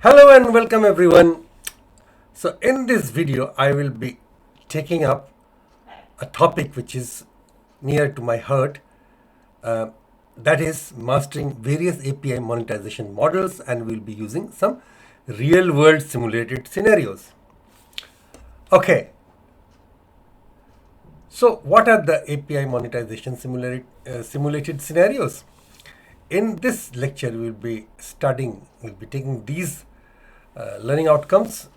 Hello and welcome everyone. So in this video I will be taking up a topic which is near to my heart, that is mastering various API monetization models, and we'll be using some real world simulated scenarios. Okay, so what are the API monetization simulated scenarios? In this lecture we'll be taking these learning outcomes,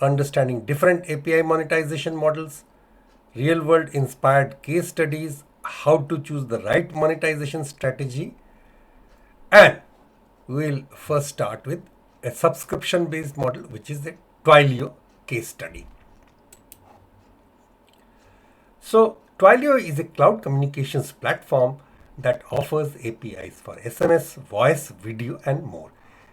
understanding different API monetization models, real-world inspired case studies, how to choose the right monetization strategy, and we'll first start with a subscription-based model, which is the Twilio case study. So Twilio is a cloud communications platform that offers APIs for SMS, voice, video, and more.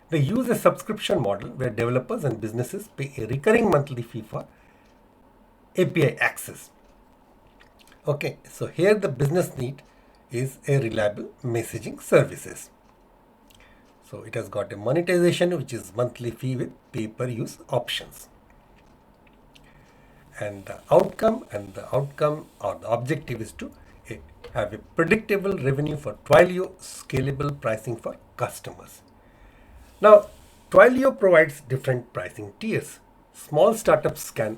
They use a subscription model where developers and businesses pay a recurring monthly fee for API access. Okay, so here the business need is a reliable messaging services. So it has got a monetization which is monthly fee with pay-per-use options. And the outcome or the objective is to have a predictable revenue for Twilio, scalable pricing for customers. Now, Twilio provides different pricing tiers. Small startups can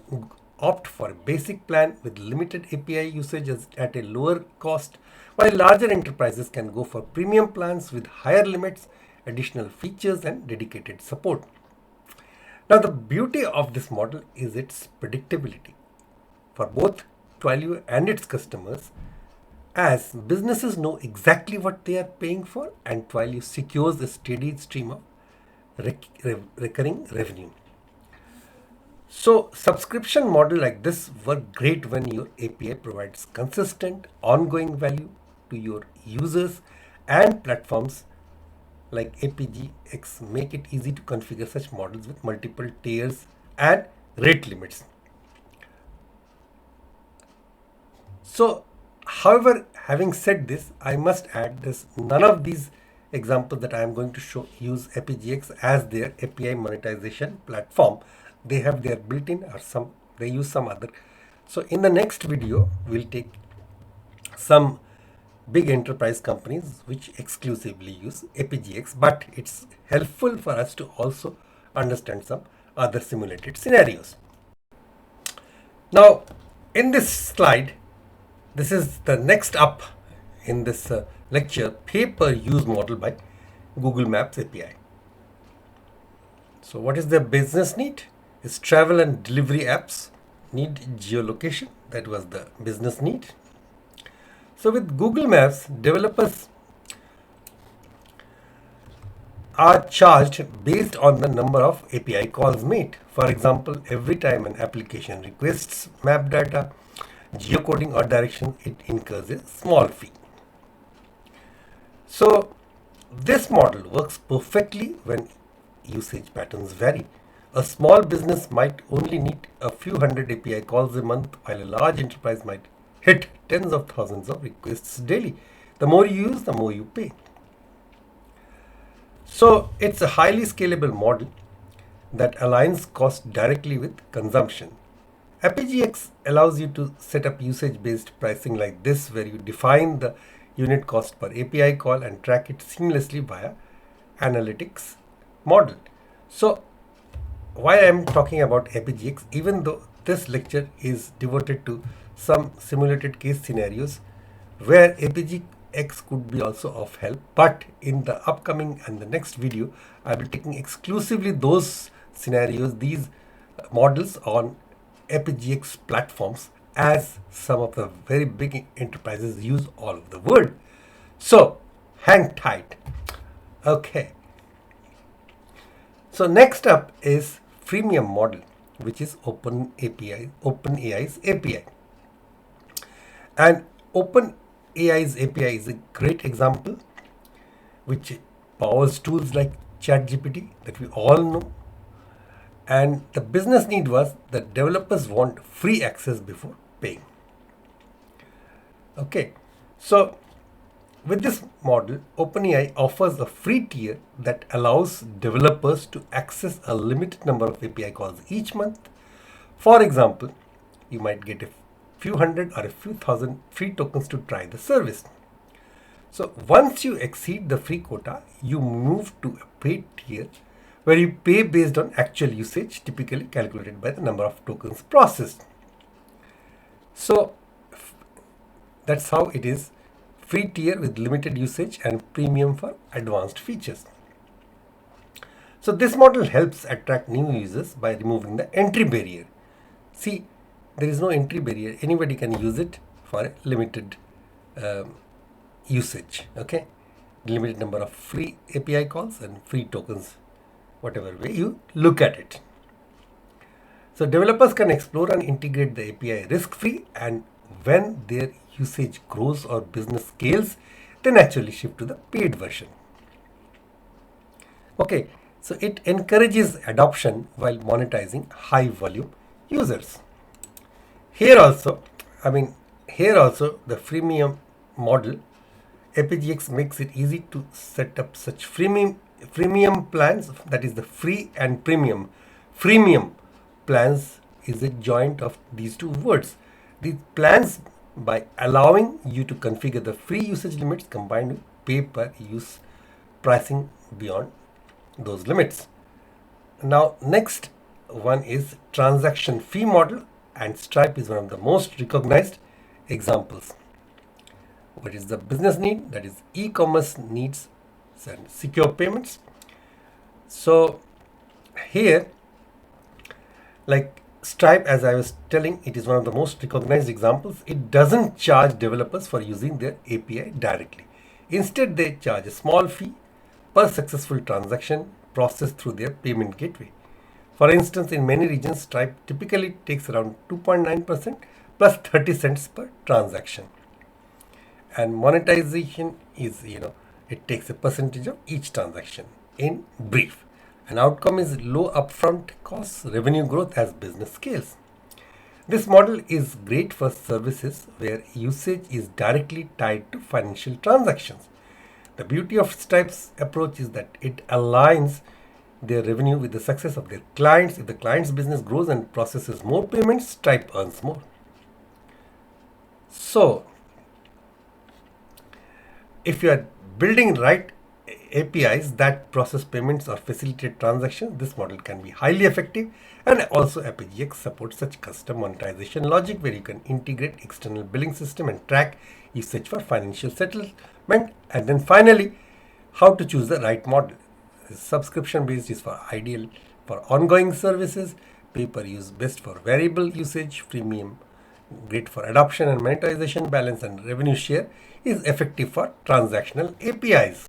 opt for a basic plan with limited API usage at a lower cost, while larger enterprises can go for premium plans with higher limits, additional features, and dedicated support. Now, the beauty of this model is its predictability for both Twilio and its customers, as businesses know exactly what they are paying for, and Twilio secures a steady stream of recurring revenue. So subscription model like this work great when your API provides consistent ongoing value to your users, and platforms like Apigee X make it easy to configure such models with multiple tiers and rate limits. So however, having said this, I must add this: none of these examples that I am going to show use Apigee X as their API monetization platform. They have their built-in, or they use some other. So in the next video, we'll take some big enterprise companies which exclusively use Apigee X, but it's helpful for us to also understand some other simulated scenarios. Now, in this slide, this is the next up in this lecture, pay-per-use model by Google Maps API. So what is the business need? Is travel and delivery apps need geolocation. That was the business need. So with Google Maps, developers are charged based on the number of API calls made. For example, every time an application requests map data, geocoding, or direction, it incurs a small fee. So this model works perfectly when usage patterns vary. A small business might only need a few hundred API calls a month, while a large enterprise might hit tens of thousands of requests daily. The more you use, the more you pay. So it's a highly scalable model that aligns cost directly with consumption. Apigee X allows you to set up usage-based pricing like this, where you define the unit cost per API call and track it seamlessly via analytics model. So why I am talking about Apigee X, even though this lecture is devoted to some simulated case scenarios where Apigee X could be also of help, but in the upcoming and the next video, I will be taking exclusively those scenarios, these models on Apigee X platforms, as some of the very big enterprises use all over the world. So hang tight. Okay. So next up is freemium model, which is OpenAI's API. And OpenAI's API is a great example which powers tools like ChatGPT that we all know. And the business need was that developers want free access before paying. Okay, so with this model, OpenAI offers a free tier that allows developers to access a limited number of API calls each month. For example, you might get a few hundred or a few thousand free tokens to try the service. So once you exceed the free quota, you move to a paid tier where you pay based on actual usage, typically calculated by the number of tokens processed. So that's how it is: free tier with limited usage and premium for advanced features. So this model helps attract new users by removing the entry barrier. See, there is no entry barrier. Anybody can use it for a limited usage. Okay, limited number of free API calls and free tokens, whatever way you look at it. So developers can explore and integrate the API risk-free, and when their usage grows or business scales, they naturally shift to the paid version. Okay, so it encourages adoption while monetizing high volume users. Here also the freemium model Apigee X makes it easy to set up such freemium plans, that is the free and premium. Freemium plans is a joint of these two words. These plans, by allowing you to configure the free usage limits combined with pay per use pricing beyond those limits. Now next one is transaction fee model, and Stripe is one of the most recognized examples. What is the business need? That is e-commerce needs and secure payments. So here, like Stripe, as I was telling, it is one of the most recognized examples. It doesn't charge developers for using their API directly. Instead, they charge a small fee per successful transaction processed through their payment gateway. For instance, in many regions, Stripe typically takes around 2.9% plus 30 cents per transaction. And monetization is, it takes a percentage of each transaction. In brief, an outcome is low upfront costs, revenue growth as business scales. This model is great for services where usage is directly tied to financial transactions. The beauty of Stripe's approach is that it aligns their revenue with the success of their clients. If the client's business grows and processes more payments, Stripe earns more. So, if you are building right APIs that process payments or facilitate transactions, this model can be highly effective. And also Apigee X supports such custom monetization logic where you can integrate external billing system and track usage for financial settlement. And then finally, how to choose the right model. Subscription based is for ideal for ongoing services, pay per use best for variable usage, freemium great for adoption and monetization, balance and revenue share is effective for transactional APIs.